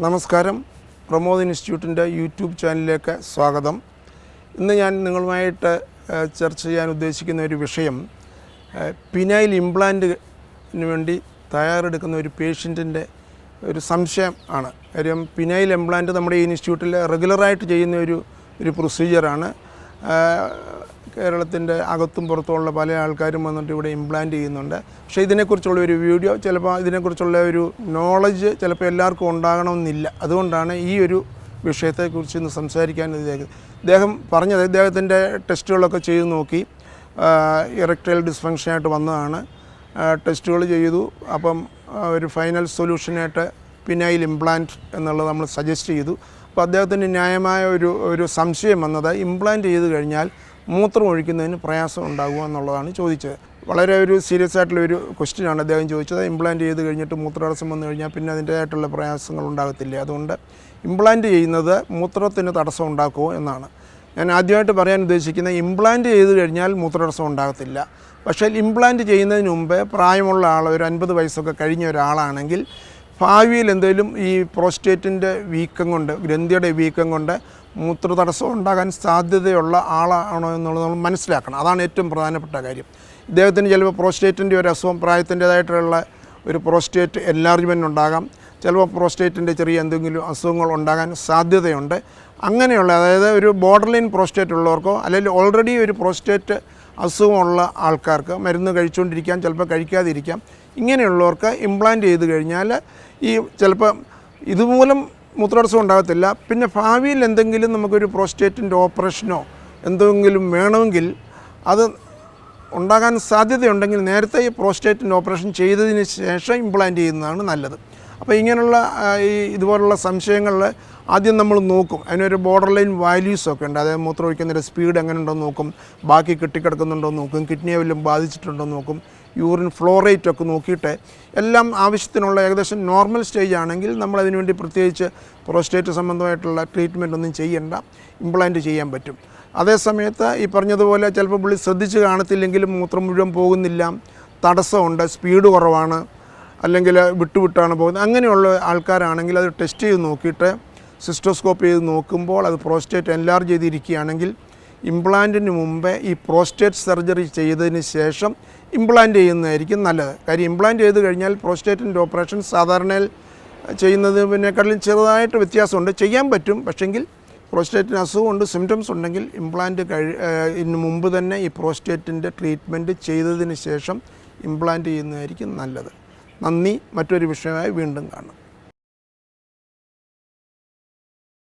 നമസ്കാരം. പ്രമോദ് ഇൻസ്റ്റിറ്റ്യൂട്ടിൻ്റെ യൂട്യൂബ് ചാനലിലേക്ക് സ്വാഗതം. ഇന്ന് ഞാൻ നിങ്ങളുമായിട്ട് ചർച്ച ചെയ്യാൻ ഉദ്ദേശിക്കുന്ന ഒരു വിഷയം പിനൈൽ ഇംപ്ലാന്റിന് വേണ്ടി തയ്യാറെടുക്കുന്ന ഒരു പേഷ്യൻറ്റിൻ്റെ ഒരു സംശയം ആണ്. കാര്യം പിനൈൽ ഇംപ്ലാന്റ് നമ്മുടെ ഈ ഇൻസ്റ്റിറ്റ്യൂട്ടിൽ റെഗുലറായിട്ട് ചെയ്യുന്ന ഒരു പ്രൊസീജിയറാണ്. കേരളത്തിൻ്റെ അകത്തും പുറത്തുമുള്ള പല ആൾക്കാരും വന്നിട്ട് ഇവിടെ ഇംപ്ലാന്റ് ചെയ്യുന്നുണ്ട്. പക്ഷേ ഇതിനെക്കുറിച്ചുള്ള ഒരു വീഡിയോ, ചിലപ്പോൾ ഇതിനെക്കുറിച്ചുള്ള ഒരു നോളജ് ചിലപ്പോൾ എല്ലാവർക്കും ഉണ്ടാകണമെന്നില്ല. അതുകൊണ്ടാണ് ഈ ഒരു വിഷയത്തെക്കുറിച്ച് ഇന്ന് സംസാരിക്കാൻ ഇദ്ദേഹം പറഞ്ഞത്. ഇദ്ദേഹത്തിൻ്റെ ടെസ്റ്റുകളൊക്കെ ചെയ്ത് നോക്കി, ഇറക്ടൈൽ ഡിസ്ഫങ്ഷനായിട്ട് വന്നതാണ്. ടെസ്റ്റുകൾ ചെയ്തു. അപ്പം ഒരു ഫൈനൽ സൊല്യൂഷനായിട്ട് പിനൈൽ ഇംപ്ലാന്റ് എന്നുള്ളത് നമ്മൾ സജസ്റ്റ് ചെയ്തു. അപ്പോൾ അദ്ദേഹത്തിന് ന്യായമായ ഒരു സംശയം വന്നത് ഇംപ്ലാന്റ് ചെയ്ത് കഴിഞ്ഞാൽ മൂത്രം ഒഴിക്കുന്നതിന് പ്രയാസം ഉണ്ടാകുക എന്നുള്ളതാണ് ചോദിച്ചത്. വളരെ ഒരു സീരിയസ് ആയിട്ടുള്ളൊരു ക്വസ്റ്റ്യനാണ് അദ്ദേഹം ചോദിച്ചത്. ഇംപ്ലാന്റ് ചെയ്ത് കഴിഞ്ഞിട്ട് മൂത്രതടസ്സം വന്നു കഴിഞ്ഞാൽ പിന്നെ അതിൻ്റേതായിട്ടുള്ള പ്രയാസങ്ങൾ ഉണ്ടാകത്തില്ല. അതുകൊണ്ട് ഇംപ്ലാന്റ് ചെയ്യുന്നത് മൂത്രത്തിന് തടസ്സം ഉണ്ടാക്കുമോ എന്നാണ് ഞാൻ ആദ്യമായിട്ട് പറയാൻ ഉദ്ദേശിക്കുന്നത്. ഇംപ്ലാന്റ് ചെയ്ത് കഴിഞ്ഞാൽ മൂത്രതടസ്സം ഉണ്ടാകത്തില്ല. പക്ഷേ ഇംപ്ലാന്റ് ചെയ്യുന്നതിന് മുമ്പ് പ്രായമുള്ള ആൾ, ഒരു 50 വയസ്സൊക്കെ കഴിഞ്ഞ ഒരാളാണെങ്കിൽ ഭാവിയിൽ എന്തെങ്കിലും ഈ പ്രോസ്റ്റേറ്റിൻ്റെ വീക്കം കൊണ്ട്, ഗ്രന്ഥിയുടെ വീക്കം കൊണ്ട് മൂത്രതടസ്സം ഉണ്ടാകാൻ സാധ്യതയുള്ള ആളാണോ എന്നുള്ളത് നമ്മൾ മനസ്സിലാക്കണം. അതാണ് ഏറ്റവും പ്രധാനപ്പെട്ട കാര്യം. ഇദ്ദേഹത്തിന് ചിലപ്പോൾ പ്രോസ്റ്റേറ്റിൻ്റെ ഒരു അസുഖം, പ്രായത്തിൻ്റേതായിട്ടുള്ള ഒരു പ്രോസ്റ്റേറ്റ് എൻലാർജ്മെൻറ്റ് ഉണ്ടാകാം. ചിലപ്പോൾ പ്രോസ്റ്റേറ്റിൻ്റെ ചെറിയ എന്തെങ്കിലും അസുഖങ്ങൾ ഉണ്ടാകാൻ സാധ്യതയുണ്ട്. അങ്ങനെയുള്ള, അതായത് ഒരു ബോർഡർ ലൈൻ പ്രോസ്റ്റേറ്റ് ഉള്ളവർക്കോ അല്ലെങ്കിൽ ഓൾറെഡി ഒരു പ്രോസ്റ്റേറ്റ് അസുഖമുള്ള ആൾക്കാർക്ക് മരുന്ന് കഴിച്ചുകൊണ്ടിരിക്കാം, ചിലപ്പോൾ കഴിക്കാതിരിക്കാം. ഇങ്ങനെയുള്ളവർക്ക് ഇംപ്ലാന്റ് ചെയ്ത് കഴിഞ്ഞാൽ ഈ ചിലപ്പോൾ ഇതുമൂലം മൂത്രതടസ്സം ഉണ്ടാകത്തില്ല. പിന്നെ ഭാവിയിൽ എന്തെങ്കിലും നമുക്കൊരു പ്രോസ്റ്റേറ്റിൻ്റെ ഓപ്പറേഷനോ എന്തെങ്കിലും വേണമെങ്കിൽ അത് ഉണ്ടാകാൻ സാധ്യതയുണ്ടെങ്കിൽ നേരത്തെ ഈ പ്രോസ്റ്റേറ്റിൻ്റെ ഓപ്പറേഷൻ ചെയ്തതിന് ശേഷം ഇംപ്ലാന്റ് ചെയ്യുന്നതാണ് നല്ലത്. അപ്പോൾ ഇങ്ങനെയുള്ള ഇതുപോലുള്ള സംശയങ്ങളിൽ ആദ്യം നമ്മൾ നോക്കും. അതിനൊരു ബോർഡർ ലൈൻ വാല്യൂസൊക്കെ ഉണ്ട്. അതായത് മൂത്രം ഒഴിക്കുന്നതിൻ്റെ സ്പീഡ് എങ്ങനെ ഉണ്ടോയെന്ന് നോക്കും, ബാക്കി കെട്ടിക്കിടക്കുന്നുണ്ടോ എന്ന് നോക്കും, കിഡ്നിയെ വല്ലതും ബാധിച്ചിട്ടുണ്ടോ എന്ന് നോക്കും, യൂറിൻ ഫ്ലോ റേറ്റൊക്കെ നോക്കിയിട്ട് എല്ലാം ആവശ്യത്തിനുള്ള ഏകദേശം നോർമൽ സ്റ്റേജ് ആണെങ്കിൽ നമ്മളതിനു വേണ്ടി പ്രത്യേകിച്ച് പ്രോസ്റ്റേറ്റ് സംബന്ധമായിട്ടുള്ള ട്രീറ്റ്മെൻ്റ് ഒന്നും ചെയ്യണ്ട, ഇംപ്ലാന്റ് ചെയ്യാൻ പറ്റും. അതേസമയത്ത് ഈ പറഞ്ഞതുപോലെ ചിലപ്പോൾ പുള്ളി ശ്രദ്ധിച്ച് കാണത്തില്ലെങ്കിലും മൂത്രം മുഴുവൻ പോകുന്നില്ല, തടസ്സമുണ്ട്, സ്പീഡ് കുറവാണ്, അല്ലെങ്കിൽ വിട്ടുവിട്ടാണ് പോകുന്നത്, അങ്ങനെയുള്ള ആൾക്കാരാണെങ്കിൽ അത് ടെസ്റ്റ് ചെയ്ത് നോക്കിയിട്ട് സിസ്റ്റോസ്കോപ്പ് ചെയ്ത് നോക്കുമ്പോൾ അത് പ്രോസ്റ്റേറ്റ് എൻലാർജ് ചെയ്തിരിക്കുകയാണെങ്കിൽ ഇംപ്ലാന്റിന് മുമ്പേ ഈ പ്രോസ്റ്റേറ്റ് സർജറി ചെയ്തതിന് ശേഷം ഇംപ്ലാന്റ് ചെയ്യുന്നതായിരിക്കും നല്ലത്. കാര്യം ഇംപ്ലാന്റ് ചെയ്ത് കഴിഞ്ഞാൽ പ്രോസ്റ്റേറ്റിൻ്റെ ഓപ്പറേഷൻ സാധാരണ ചെയ്യുന്നതിനേക്കാളും ചെറുതായിട്ട് വ്യത്യാസമുണ്ട്. ചെയ്യാൻ പറ്റും, പക്ഷെങ്കിൽ പ്രോസ്റ്റേറ്റിന് അസുഖമുണ്ട്, സിംറ്റംസ് ഉണ്ടെങ്കിൽ ഇംപ്ലാന്റ് ഇതിന് മുമ്പ് തന്നെ ഈ പ്രോസ്റ്റേറ്റിൻ്റെ ട്രീറ്റ്മെൻറ്റ് ചെയ്തതിന് ശേഷം ഇംപ്ലാന്റ് ചെയ്യുന്നതായിരിക്കും നല്ലത്. നന്ദി. മറ്റൊരു വിഷയമായി വീണ്ടും കാണാം.